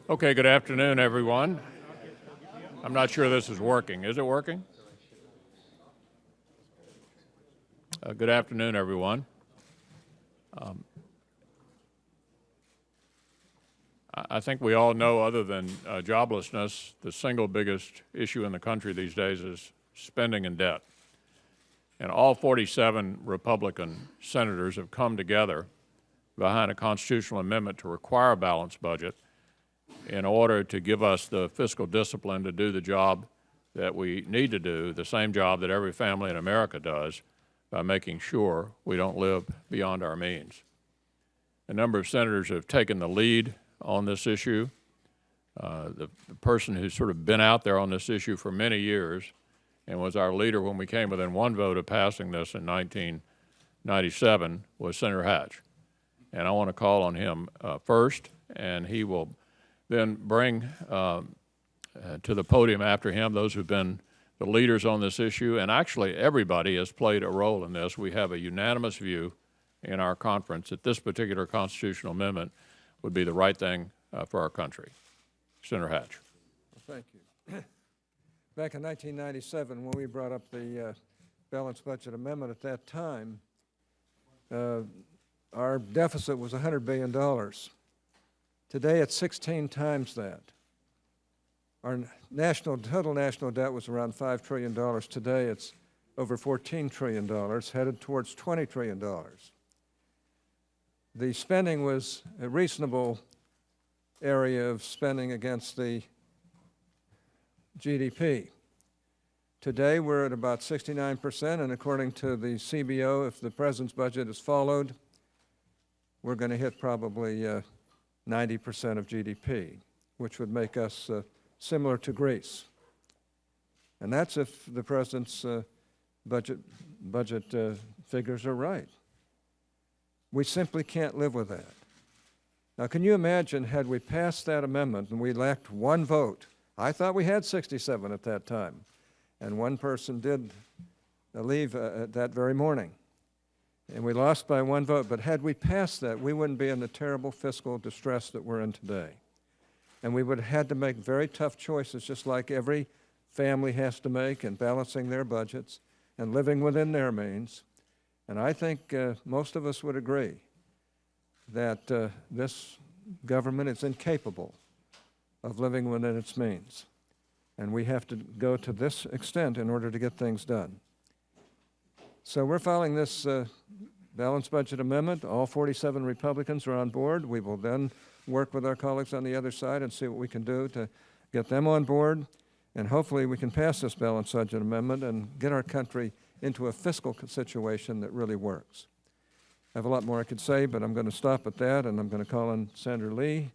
Okay, good afternoon, everyone. I'm not sure this is working. Is it working? Good afternoon, everyone. I think we all know, other than joblessness, the single biggest issue in the country these days is spending and debt. And all 47 Republican senators have come together behind a constitutional amendment to require a balanced budget in order to give us the fiscal discipline to do the job that we need to do, the same job that every family in America does, by making sure we don't live beyond our means. A number of senators have taken the lead on this issue. The person who's sort of been out there on this issue for many years and was our leader when we came within one vote of passing this in 1997 was Senator Hatch. And I want to call on him first, and he will then bring to the podium after him those who've been the leaders on this issue. And actually, everybody has played a role in this. We have a unanimous view in our conference that this particular constitutional amendment would be the right thing for our country. Senator Hatch. Well, thank you. Back in 1997, when we brought up the balanced budget amendment at that time, our deficit was $100 billion. Today, it's 16 times that. Our total national debt was around $5 trillion. Today, it's over $14 trillion, headed towards $20 trillion. The spending was a reasonable area of spending against the GDP. Today, we're at about 69%, and according to the CBO, if the president's budget is followed, we're going to hit probably 90% of GDP, which would make us similar to Greece. And that's if the president's budget figures are right. We simply can't live with that. Now, can you imagine, had we passed that amendment and we lacked one vote? I thought we had 67 at that time, and one person did leave that very morning. And we lost by one vote, but had we passed that, we wouldn't be in the terrible fiscal distress that we're in today. And we would have had to make very tough choices, just like every family has to make in balancing their budgets and living within their means. And I think most of us would agree that this government is incapable of living within its means. And we have to go to this extent in order to get things done. So we're filing this balanced budget amendment. All 47 Republicans are on board. We will then work with our colleagues on the other side and see what we can do to get them on board. And hopefully we can pass this balanced budget amendment and get our country into a fiscal situation that really works. I have a lot more I could say, but I'm going to stop at that, and I'm going to call on Senator Lee.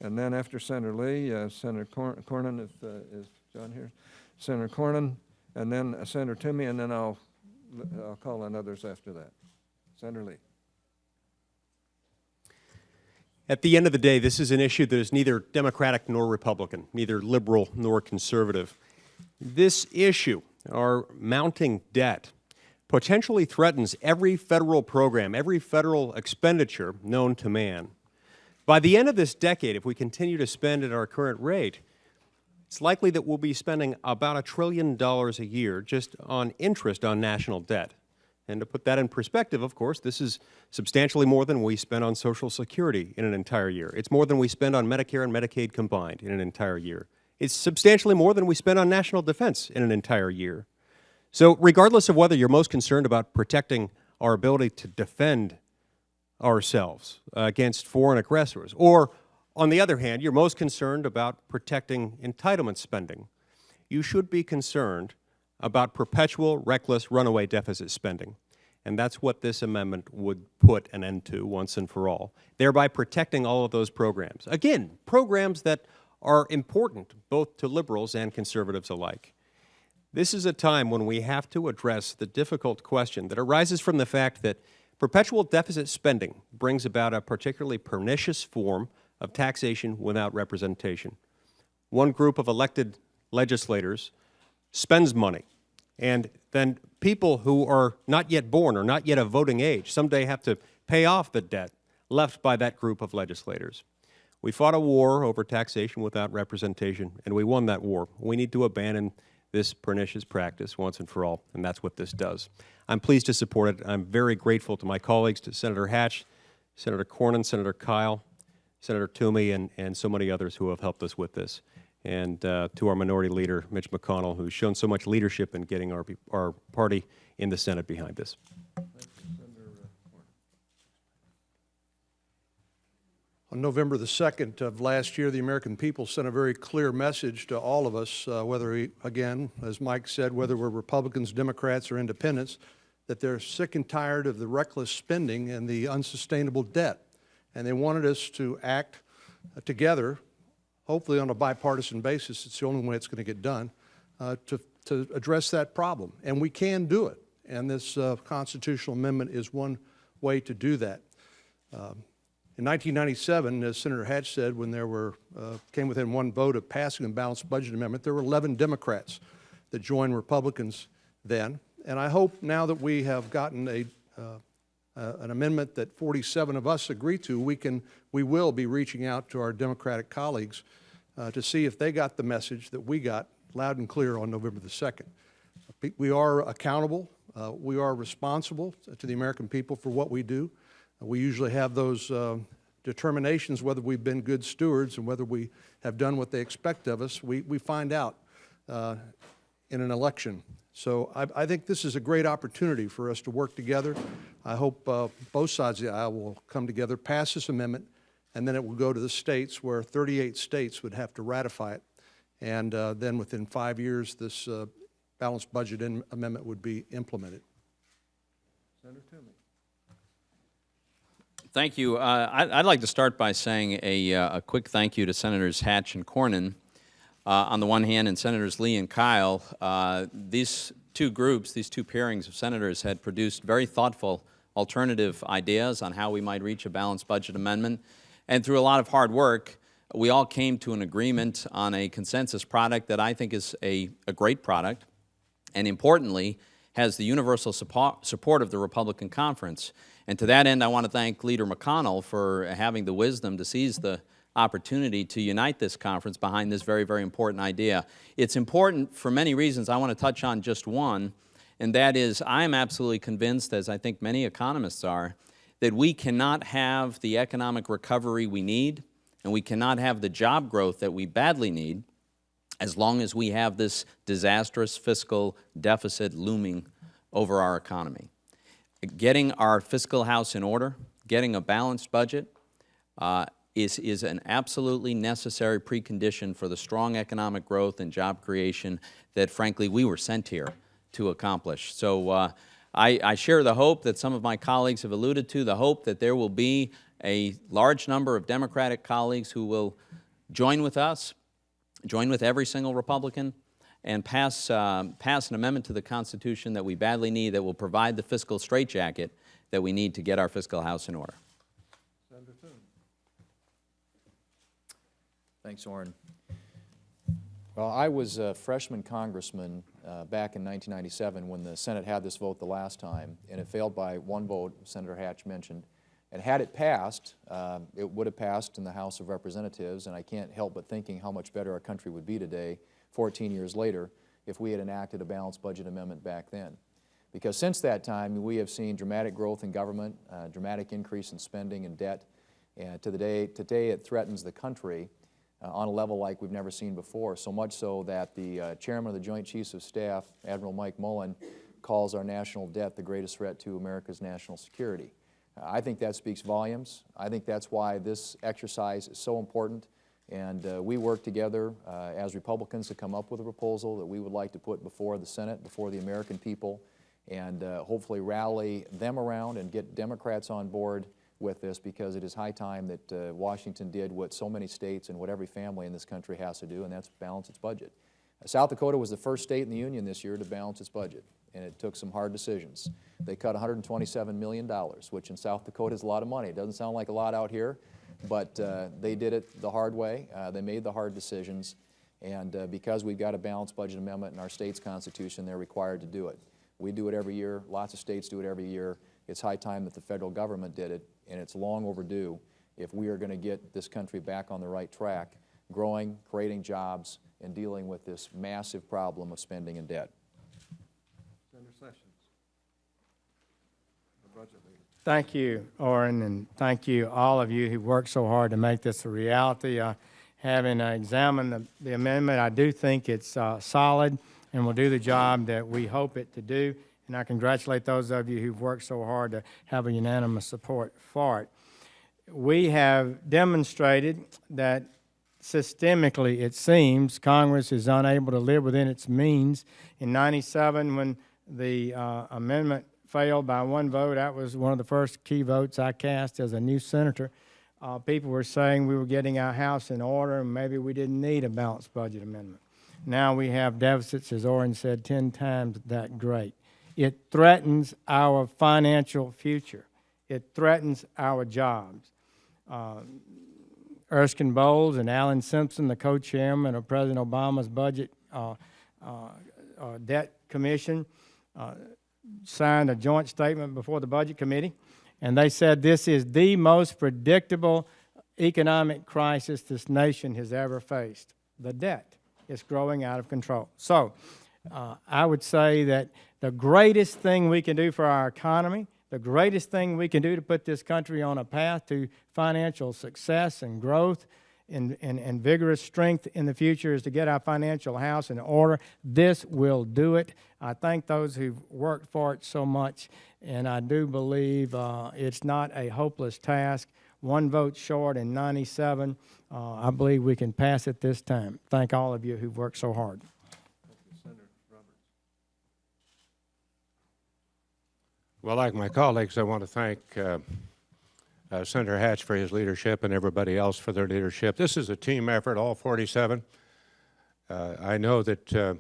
And then after Senator Lee, Senator Cornyn, is John here? Senator Cornyn, and then Senator Toomey, and then I'll call on others after that. Senator Lee. At the end of the day, this is an issue that is neither Democratic nor Republican, neither liberal nor conservative. This issue, our mounting debt, potentially threatens every federal program, every federal expenditure known to man. By the end of this decade, if we continue to spend at our current rate, it's likely that we'll be spending about $1 trillion a year just on interest on national debt. And to put that in perspective, of course, this is substantially more than we spend on Social Security in an entire year. It's more than we spend on Medicare and Medicaid combined in an entire year. It's substantially more than we spend on national defense in an entire year. So regardless of whether you're most concerned about protecting our ability to defend ourselves against foreign aggressors, or on the other hand, you're most concerned about protecting entitlement spending, you should be concerned about perpetual, reckless, runaway deficit spending. And that's what this amendment would put an end to once and for all, thereby protecting all of those programs. Again, programs that are important both to liberals and conservatives alike. This is a time when we have to address the difficult question that arises from the fact that perpetual deficit spending brings about a particularly pernicious form of taxation without representation. One group of elected legislators spends money, and then people who are not yet born or not yet of voting age someday have to pay off the debt left by that group of legislators. We fought a war over taxation without representation, and we won that war. We need to abandon this pernicious practice once and for all, and that's what this does. I'm pleased to support it. I'm very grateful to my colleagues, to Senator Hatch, Senator Cornyn, Senator Kyle, Senator Toomey, and so many others who have helped us with this, and to our minority leader, Mitch McConnell, who's shown so much leadership in getting our party in the Senate behind this. On November the 2nd of last year, the American people sent a very clear message to all of us, whether we, again, as Mike said, whether we're Republicans, Democrats, or independents, that they're sick and tired of the reckless spending and the unsustainable debt. And they wanted us to act together, hopefully on a bipartisan basis. It's the only way it's going to get done, to address that problem. And we can do it. And this constitutional amendment is one way to do that. In 1997, as Senator Hatch said, when there were came within one vote of passing a balanced budget amendment, there were 11 Democrats that joined Republicans then. And I hope now that we have gotten an amendment that 47 of us agree to, we will be reaching out to our Democratic colleagues to see if they got the message that we got loud and clear on November the 2nd. We are accountable. We are responsible to the American people for what we do. We usually have those determinations whether we've been good stewards and whether we have done what they expect of us. We find out in an election. So I think this is a great opportunity for us to work together. I hope both sides of the aisle will come together, pass this amendment, and then it will go to the states where 38 states would have to ratify it. And then within 5 years, this balanced budget amendment would be implemented. Senator Toomey. Thank you. I'd like to start by saying a quick thank you to Senators Hatch and Cornyn on the one hand, and Senators Lee and Kyle. These two groups, these two pairings of senators had produced very thoughtful alternative ideas on how we might reach a balanced budget amendment. And through a lot of hard work, we all came to an agreement on a consensus product that I think is a great product, and importantly, has the universal support of the Republican conference. And to that end, I want to thank Leader McConnell for having the wisdom to seize the opportunity to unite this conference behind this very, very important idea. It's important for many reasons. I want to touch on just one, and that is I'm absolutely convinced, as I think many economists are, that we cannot have the economic recovery we need, and we cannot have the job growth that we badly need as long as we have this disastrous fiscal deficit looming over our economy. Getting our fiscal house in order, getting a balanced budget is an absolutely necessary precondition for the strong economic growth and job creation that, frankly, we were sent here to accomplish. So I share the hope that some of my colleagues have alluded to, the hope that there will be a large number of Democratic colleagues who will join with us, join with every single Republican, and pass an amendment to the Constitution that we badly need that will provide the fiscal straitjacket that we need to get our fiscal house in order. Senator Thune. Thanks, Orrin. Well, I was a freshman congressman back in 1997 when the Senate had this vote the last time, and it failed by one vote, Senator Hatch mentioned. And had it passed, it would have passed in the House of Representatives, and I can't help but thinking how much better our country would be today, 14 years later, if we had enacted a balanced budget amendment back then. Because since that time, we have seen dramatic growth in government, dramatic increase in spending and debt, and today it threatens the country on a level like we've never seen before, so much so that the Chairman of the Joint Chiefs of Staff, Admiral Mike Mullen, calls our national debt the greatest threat to America's national security. I think that speaks volumes. I think that's why this exercise is so important. And we work together as Republicans to come up with a proposal that we would like to put before the Senate, before the American people, and hopefully rally them around and get Democrats on board with this, because it is high time that Washington did what so many states and what every family in this country has to do, and that's balance its budget. South Dakota was the first state in the Union this year to balance its budget, and it took some hard decisions. They cut $127 million, which in South Dakota is a lot of money. It doesn't sound like a lot out here, but they did it the hard way. They made the hard decisions, and because we've got a balanced budget amendment in our state's constitution, they're required to do it. We do it every year. Lots of states do it every year. It's high time that the federal government did it, and it's long overdue. if we are going to get this country back on the right track, growing, creating jobs, and dealing with this massive problem of spending and debt. Senator Sessions, the budget leader. Thank you, Orrin, and thank you, all of you who worked so hard to make this a reality. Having examined the amendment, I do think it's solid and will do the job that we hope it to do. And I congratulate those of you who've worked so hard to have a unanimous support for it. We have demonstrated that systemically, it seems, Congress is unable to live within its means. In '97, when the amendment failed by one vote, that was one of the first key votes I cast as a new senator. People were saying we were getting our house in order and maybe we didn't need a balanced budget amendment. Now we have deficits, as Orrin said, 10 times that great. It threatens our financial future. It threatens our jobs. Erskine Bowles and Alan Simpson, the co-chairman of President Obama's Budget Debt Commission, signed a joint statement before the Budget Committee, and they said this is the most predictable economic crisis this nation has ever faced. The debt is growing out of control. So I would say that the greatest thing we can do for our economy, the greatest thing we can do to put this country on a path to financial success and growth and vigorous strength in the future is to get our financial house in order. This will do it. I thank those who've worked for it so much, and I do believe it's not a hopeless task. One vote short in '97. I believe we can pass it this time. Thank all of you who've worked so hard. Thank you, Senator Roberts. Well, like my colleagues, I want to thank Senator Hatch for his leadership and everybody else for their leadership. This is a team effort, all 47. I know that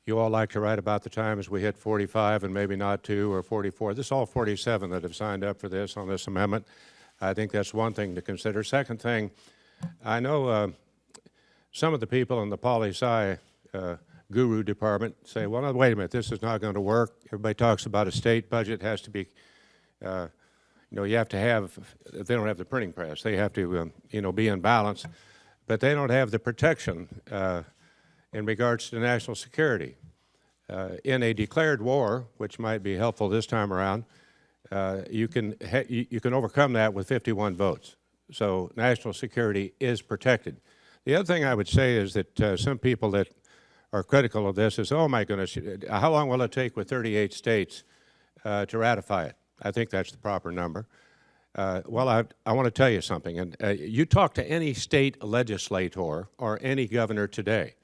you all like to write about the times we hit 45 and maybe not 2 or 44. This is all 47 that have signed up for this on this amendment. I think that's one thing to consider. Second thing, I know some of the people in the poli-sci guru department say, well, no, wait a minute, this is not going to work. Everybody talks about a state budget has to be, you know, you have to have, they don't have the printing press. They have to, you know, be in balance. But they don't have the protection in regards to national security. In a declared war, which might be helpful this time around, you can overcome that with 51 votes. So national security is protected. The other thing I would say is that some people that are critical of this is, oh my goodness, how long will it take with 38 states to ratify it? I think that's the proper number. Well, I want to tell you something. And you talk to any state legislator or any governor today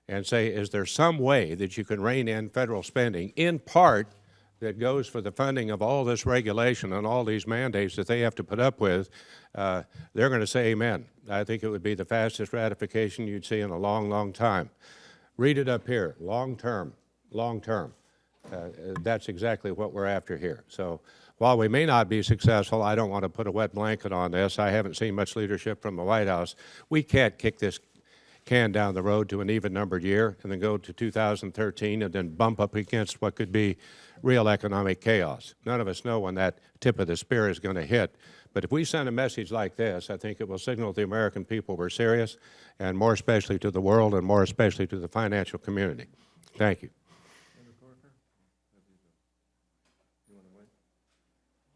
and say, is there some way that you can rein in federal spending, in part, that goes for the funding of all this regulation and all these mandates that they have to put up with, they're going to say amen. I think it would be the fastest ratification you'd see in a long, long time. Read it up here, long term, long term. That's exactly what we're after here. So while we may not be successful, I don't want to put a wet blanket on this. I haven't seen much leadership from the White House. We can't kick this can down the road to an even-numbered year and then go to 2013 and then bump up against what could be real economic chaos. None of us know when that tip of the spear is going to hit. But if we send a message like this, I think it will signal to the American people we're serious, and more especially to the world and more especially to the financial community. Thank you. Senator Corker, you want to wait?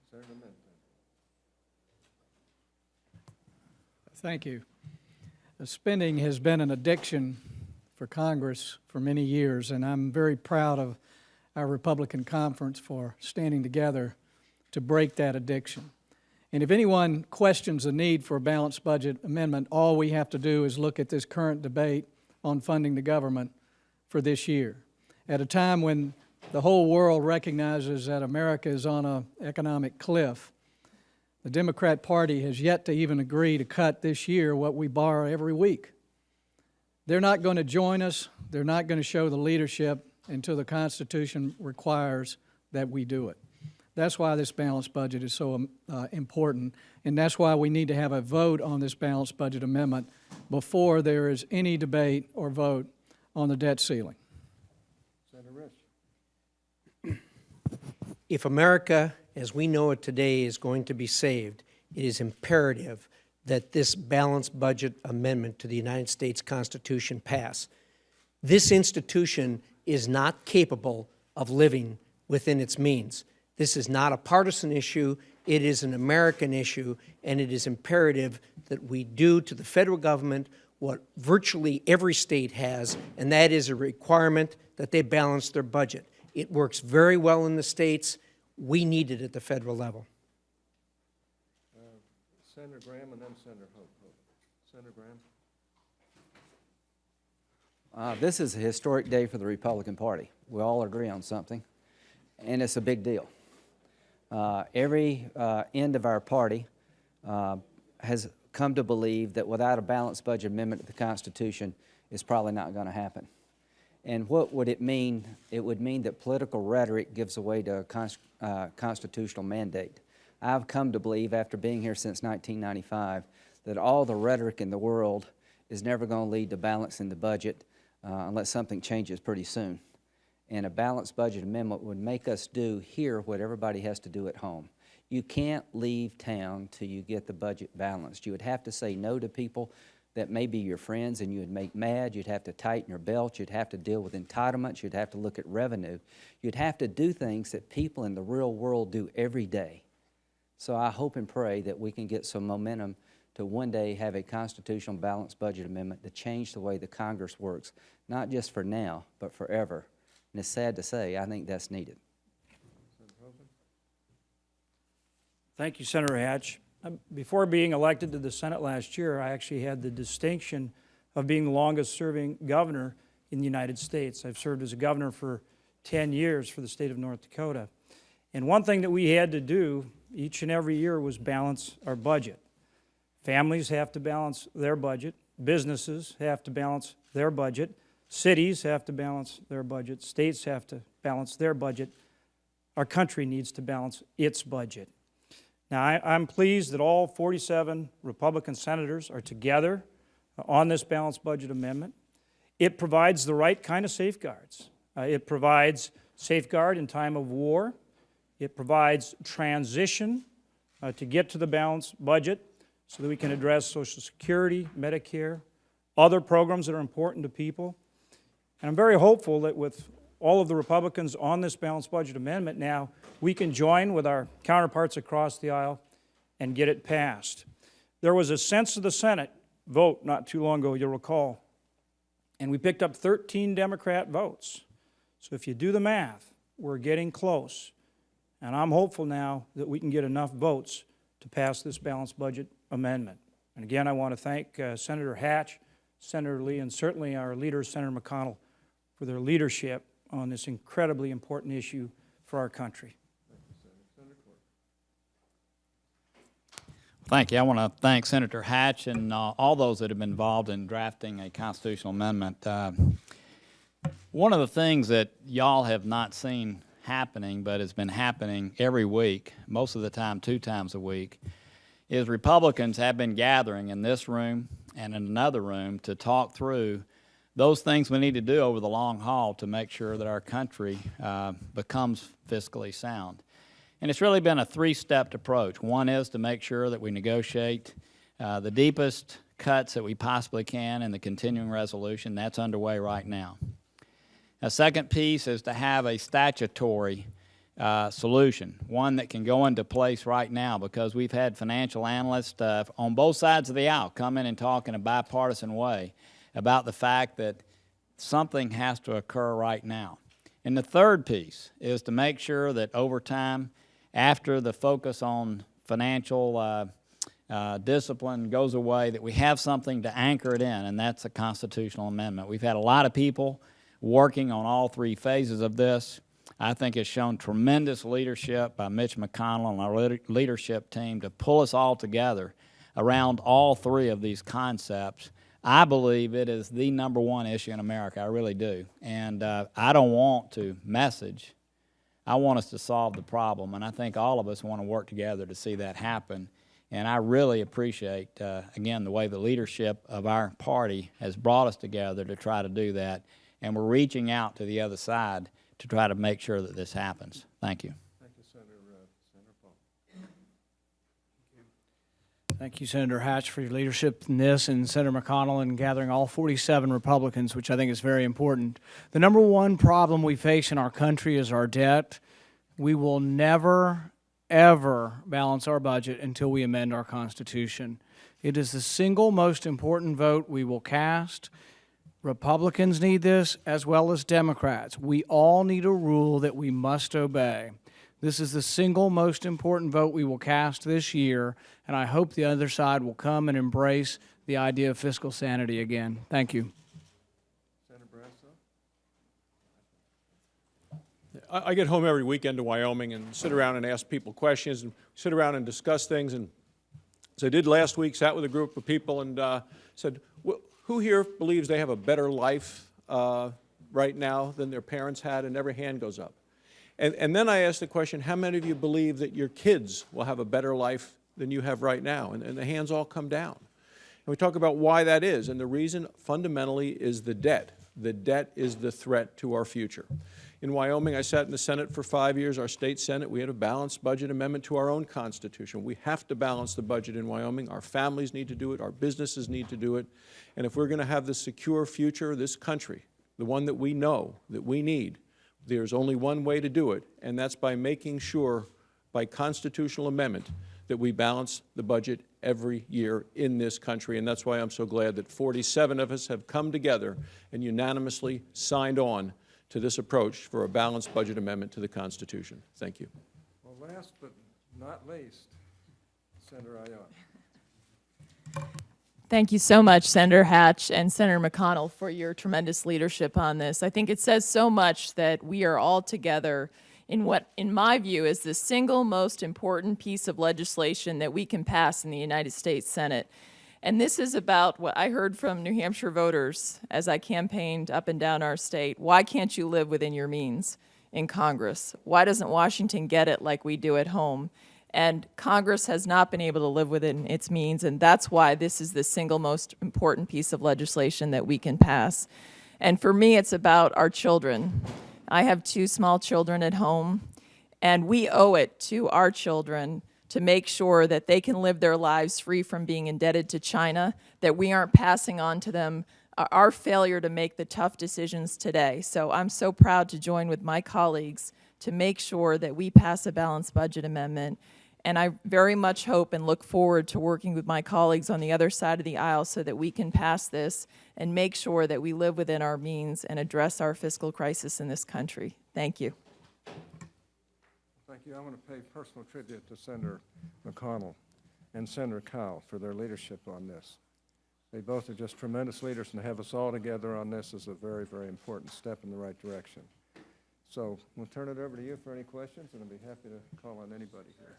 Senator Minton. Thank you. Spending has been an addiction for Congress for many years, and I'm very proud of our Republican conference for standing together to break that addiction. And if anyone questions the need for a balanced budget amendment, all we have to do is look at this current debate on funding the government for this year. At a time when the whole world recognizes that America is on an economic cliff, the Democrat Party has yet to even agree to cut this year what we borrow every week. They're not going to join us. They're not going to show the leadership until the Constitution requires that we do it. That's why this balanced budget is so important, and that's why we need to have a vote on this balanced budget amendment before there is any debate or vote on the debt ceiling. Senator Rich. If America, as we know it today, is going to be saved, it is imperative that this balanced budget amendment to the United States Constitution pass. This institution is not capable of living within its means. This is not a partisan issue. It is an American issue, and it is imperative that we do to the federal government what virtually every state has, and that is a requirement that they balance their budget. It works very well in the states. We need it at the federal level. Senator Graham and then Senator Hope. Senator Graham. This is a historic day for the Republican Party. We all agree on something, and it's a big deal. Every end of our party has come to believe that without a balanced budget amendment to the Constitution, it's probably not going to happen. And what would it mean? It would mean that political rhetoric gives away to a constitutional mandate. I've come to believe, after being here since 1995, that all the rhetoric in the world is never going to lead to balance in the budget unless something changes pretty soon. And a balanced budget amendment would make us do here what everybody has to do at home. You can't leave town till you get the budget balanced. You would have to say no to people that may be your friends and you would make mad. You'd have to tighten your belt. You'd have to deal with entitlements. You'd have to look at revenue. You'd have to do things that people in the real world do every day. So I hope and pray that we can get some momentum to one day have a constitutional balanced budget amendment to change the way the Congress works, not just for now, but forever. And it's sad to say, I think that's needed. Thank you, Senator Hatch. Before being elected to the Senate last year, I actually had the distinction of being the longest-serving governor in the United States. I've served as a governor for 10 years for the state of North Dakota. And one thing that we had to do each and every year was balance our budget. Families have to balance their budget. Businesses have to balance their budget. Cities have to balance their budget. States have to balance their budget. Our country needs to balance its budget. Now, I'm pleased that all 47 Republican senators are together on this balanced budget amendment. It provides the right kind of safeguards. It provides safeguard in time of war. It provides transition to get to the balanced budget so that we can address Social Security, Medicare, other programs that are important to people. And I'm very hopeful that with all of the Republicans on this balanced budget amendment now, we can join with our counterparts across the aisle and get it passed. There was a sense of the Senate vote not too long ago, you'll recall, and we picked up 13 Democrat votes. So if you do the math, we're getting close. And I'm hopeful now that we can get enough votes to pass this balanced budget amendment. And again, I want to thank Senator Hatch, Senator Lee, and certainly our leader, Senator McConnell, for their leadership on this incredibly important issue for our country. Thank you. I want to thank Senator Hatch and all those that have been involved in drafting a constitutional amendment. One of the things that y'all have not seen happening, but has been happening every week, most of the time 2 times a week, is Republicans have been gathering in this room and in another room to talk through those things we need to do over the long haul to make sure that our country becomes fiscally sound. And it's really been a 3-stepped approach. One is to make sure that we negotiate the deepest cuts that we possibly can in the continuing resolution. That's underway right now. A second piece is to have a statutory solution, one that can go into place right now, because we've had financial analysts on both sides of the aisle come in and talk in a bipartisan way about the fact that something has to occur right now. And the third piece is to make sure that over time, after the focus on financial discipline goes away, that we have something to anchor it in, and that's a constitutional amendment. We've had a lot of people working on all 3 phases of this. I think it's shown tremendous leadership by Mitch McConnell and our leadership team to pull us all together around all 3 of these concepts. I believe it is the #1 issue in America. I really do. And I don't want to message. I want us to solve the problem, and I think all of us want to work together to see that happen. And I really appreciate, again, the way the leadership of our party has brought us together to try to do that. And we're reaching out to the other side to try to make sure that this happens. Thank you. Thank you, Senator Paul. Thank you, Senator Hatch, for your leadership in this, and Senator McConnell in gathering all 47 Republicans, which I think is very important. The number one problem we face in our country is our debt. We will never, ever balance our budget until we amend our Constitution. It is the single most important vote we will cast. Republicans need this as well as Democrats. We all need a rule that we must obey. This is the single most important vote we will cast this year, and I hope the other side will come and embrace the idea of fiscal sanity again. Thank you. Senator Brasso? I get home every weekend to Wyoming and sit around and ask people questions and sit around and discuss things. And as I did last week, sat with a group of people and said, who here believes they have a better life right now than their parents had? And every hand goes up. And then I asked the question, how many of you believe that your kids will have a better life than you have right now? And the hands all come down. And we talk about why that is. And the reason fundamentally is the debt. The debt is the threat to our future. In Wyoming, I sat in the Senate for 5 years, our state Senate. We had a balanced budget amendment to our own Constitution. We have to balance the budget in Wyoming. Our families need to do it. Our businesses need to do it. And if we're going to have the secure future of this country, the one that we know, that we need, there's only one way to do it, and that's by making sure, by constitutional amendment, that we balance the budget every year in this country. And that's why I'm so glad that 47 of us have come together and unanimously signed on to this approach for a balanced budget amendment to the Constitution. Thank you. Well, last but not least, Senator Ayotte. Thank you so much, Senator Hatch and Senator McConnell, for your tremendous leadership on this. I think it says so much that we are all together in what, in my view, is the single most important piece of legislation that we can pass in the United States Senate. And this is about what I heard from New Hampshire voters as I campaigned up and down our state. Why can't you live within your means in Congress? Why doesn't Washington get it like we do at home? And Congress has not been able to live within its means, and that's why this is the single most important piece of legislation that we can pass. And for me, it's about our children. I have 2 small children at home, and we owe it to our children to make sure that they can live their lives free from being indebted to China, that we aren't passing on to them our failure to make the tough decisions today. So I'm so proud to join with my colleagues to make sure that we pass a balanced budget amendment. And I very much hope and look forward to working with my colleagues on the other side of the aisle so that we can pass this and make sure that we live within our means and address our fiscal crisis in this country. Thank you. Thank you. I want to pay personal tribute to Senator McConnell and Senator Kyle for their leadership on this. They both are just tremendous leaders, and to have us all together on this is a very, very important step in the right direction. So we'll turn it over to you for any questions, and I'll be happy to call on anybody here.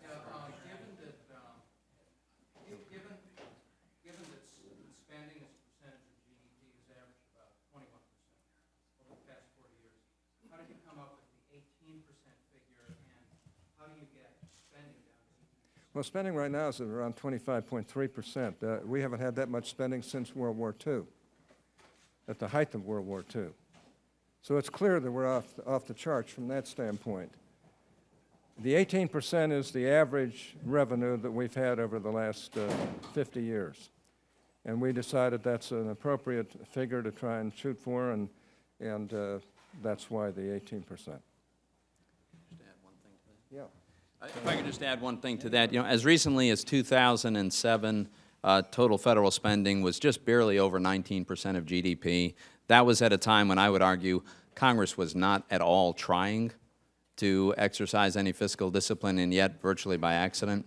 Given that spending as a percentage of GDP has averaged about 21% over the past 40 years, how did you come up with the 18% figure, and how do you get spending down to 18%? Well, spending right now is at around 25.3%. We haven't had that much spending since World War II, at the height of World War II. So it's clear that we're off the charts from that standpoint. The 18% is the average revenue that we've had over the last 50 years. And we decided that's an appropriate figure to try and shoot for, and that's why the 18%. Yeah. If I could just add one thing to that, as recently as 2007, total federal spending was just barely over 19% of GDP. That was at a time when I would argue Congress was not at all trying to exercise any fiscal discipline, and yet, virtually by accident,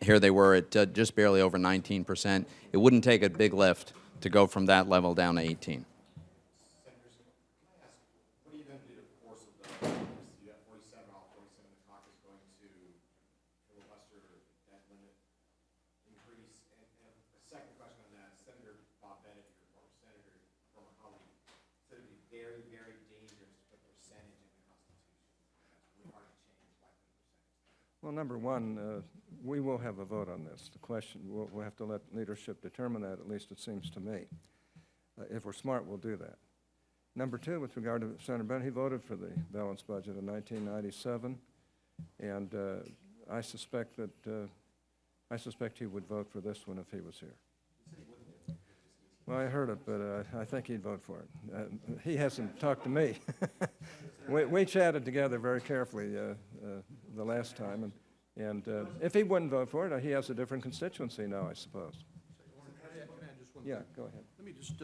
here they were at just barely over 19%. It wouldn't take a big lift to go from that level down to 18. Well, number one, we will have a vote on this. The question, we'll have to let leadership determine that, at least it seems to me. If we're smart, we'll do that. Number two, with regard to Senator Bennett, he voted for the balanced budget in 1997, and I suspect that I suspect he would vote for this one if he was here. Well, I heard it, but I think he'd vote for it. He hasn't talked to me. We chatted together very carefully the last time, and if he wouldn't vote for it, he has a different constituency now, I suppose. Yeah, go ahead. Let me just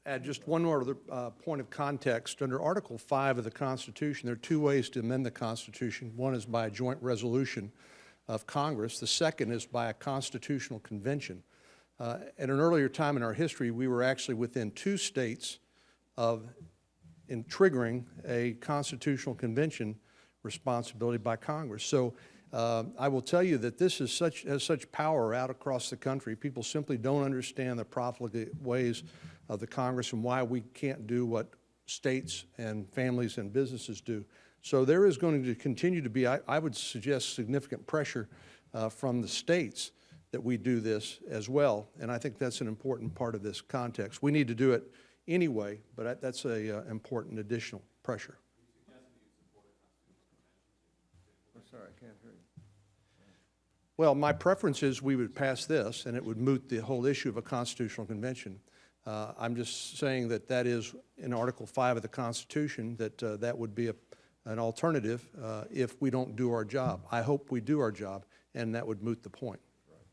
add just one more other point of context. Under Article 5 of the Constitution, there are two ways to amend the Constitution. One is by a joint resolution of Congress. The second is by a constitutional convention. At an earlier time in our history, we were actually within 2 states in triggering a constitutional convention responsibility by Congress. So I will tell you that this has such power out across the country. People simply don't understand the profligate ways of the Congress and why we can't do what states and families and businesses do. So there is going to continue to be, I would suggest, significant pressure from the states that we do this as well, and I think that's an important part of this context. We need to do it anyway, but that's an important additional pressure. I'm sorry, I can't hear you. Well, my preference is we would pass this, and it would moot the whole issue of a constitutional convention. I'm just saying that that is in Article 5 of the Constitution, that that would be an alternative if we don't do our job. I hope we do our job, and that would moot the point.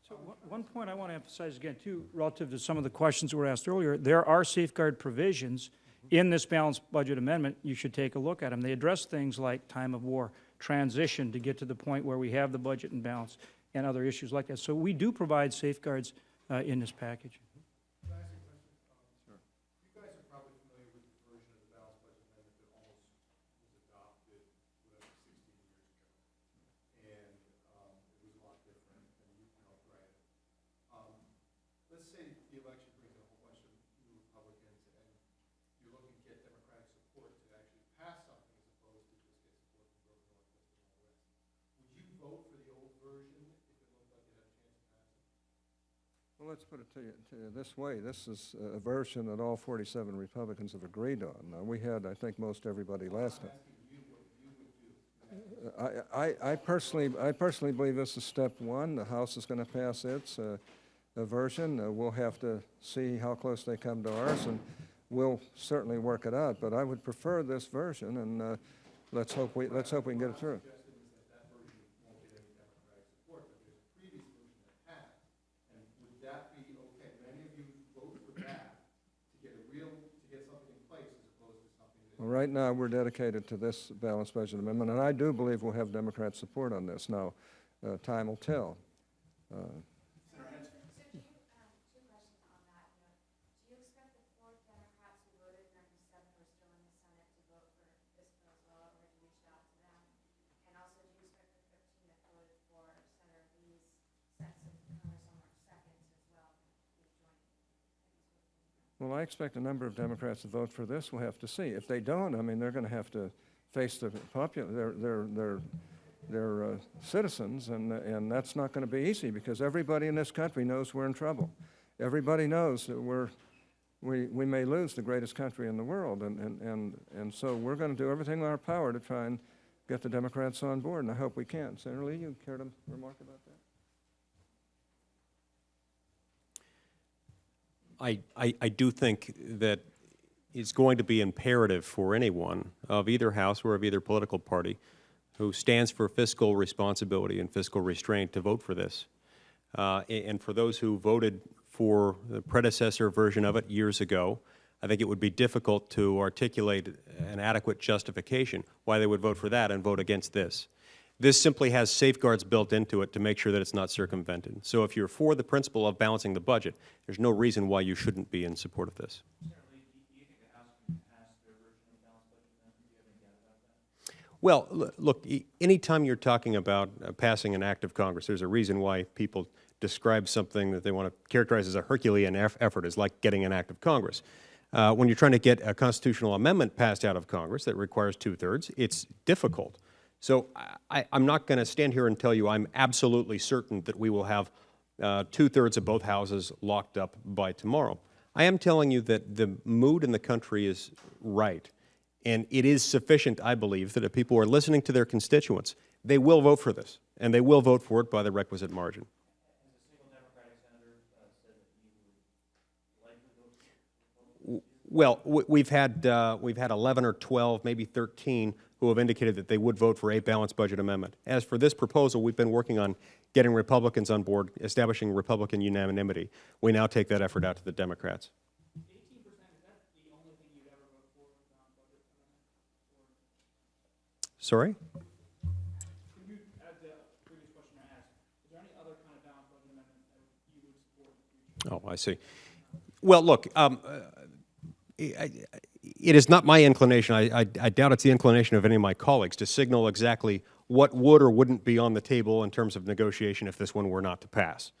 So one point I want to emphasize again, too, relative to some of the questions that were asked earlier, there are safeguard provisions in this balanced budget amendment. You should take a look at them. They address things like time of war, transition to get to the point where we have the budget in balance, and other issues like that. So we do provide safeguards in this package. Well, let's put it to you this way. This is a version that all 47 Republicans have agreed on. Now, we had, I think, most everybody last time. I personally believe this is step one. The House is going to pass its version. We'll have to see how close they come to ours, and we'll certainly work it out. But I would prefer this version, and let's hope we can get it through. Well, right now, we're dedicated to this balanced budget amendment, and I do believe we'll have Democrat support on this. Now, time will tell. Well, I expect a number of Democrats to vote for this. We'll have to see. If they don't, I mean, they're going to have to face their citizens, and that's not going to be easy because everybody in this country knows we're in trouble. Everybody knows that we may lose the greatest country in the world, and so we're going to do everything in our power to try and get the Democrats on board, and I hope we can. Senator Lee, you care to remark about that? I do think that it's going to be imperative for anyone of either House or of either political party who stands for fiscal responsibility and fiscal restraint to vote for this. And for those who voted for the predecessor version of it years ago, I think it would be difficult to articulate an adequate justification why they would vote for that and vote against this. This simply has safeguards built into it to make sure that it's not circumvented. So if you're for the principle of balancing the budget, there's no reason why you shouldn't be in support of this. Well, look, anytime you're talking about passing an act of Congress, there's a reason why people describe something that they want to characterize as a Herculean effort, as like getting an act of Congress. When you're trying to get a constitutional amendment passed out of Congress that requires 2/3, it's difficult. So I'm not going to stand here and tell you I'm absolutely certain that we will have 2/3 of both houses locked up by tomorrow. I am telling you that the mood in the country is right. And it is sufficient, I believe, that if people are listening to their constituents, they will vote for this. And they will vote for it by the requisite margin. Well, we've had 11 or 12, maybe 13, who have indicated that they would vote for a balanced budget amendment. As for this proposal, we've been working on getting Republicans on board, establishing Republican unanimity. We now take that effort out to the Democrats. 18%, is that the only thing you'd ever vote for on budget amendment? Sorry? Can you, as the previous question I asked, is there any other kind of balanced budget amendment that you would support in the future? Oh, I see. Well, look, it is not my inclination, I doubt it's the inclination of any of my colleagues, to signal exactly what would or wouldn't be on the table in terms of negotiation if this one were not to pass.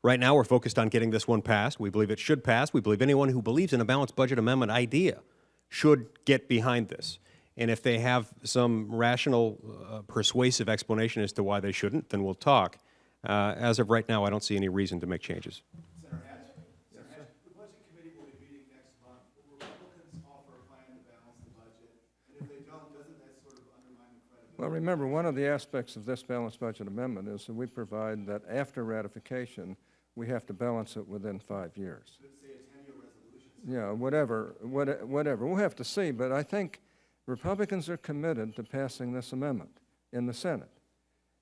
Right now, we're focused on getting this one passed. We believe it should pass. We believe anyone who believes in a balanced budget amendment idea should get behind this. And if they have some rational, persuasive explanation as to why they shouldn't, then we'll talk. As of right now, I don't see any reason to make changes. Senator Hatch, the Budget Committee will be meeting next month. Will Republicans offer a plan to balance the budget? And if they don't, doesn't that sort of undermine the credibility? Well, remember, one of the aspects of this balanced budget amendment is that we provide that after ratification, we have to balance it within 5 years. Let's say a 10-year resolution. Yeah, whatever. We'll have to see, but I think Republicans are committed to passing this amendment in the Senate.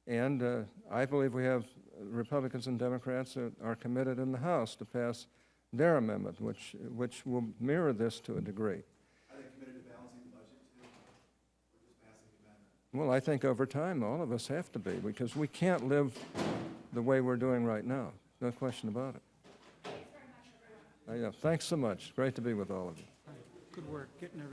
And I believe we have Republicans and Democrats that are committed in the House to pass their amendment, which will mirror this to a degree. Are they committed to balancing the budget too, or just passing the amendment? Well, I think over time, all of us have to be, because we can't live the way we're doing right now. No question about it. Thanks very much, everyone. Yeah, thanks so much. Great to be with all of you. Good work getting everything.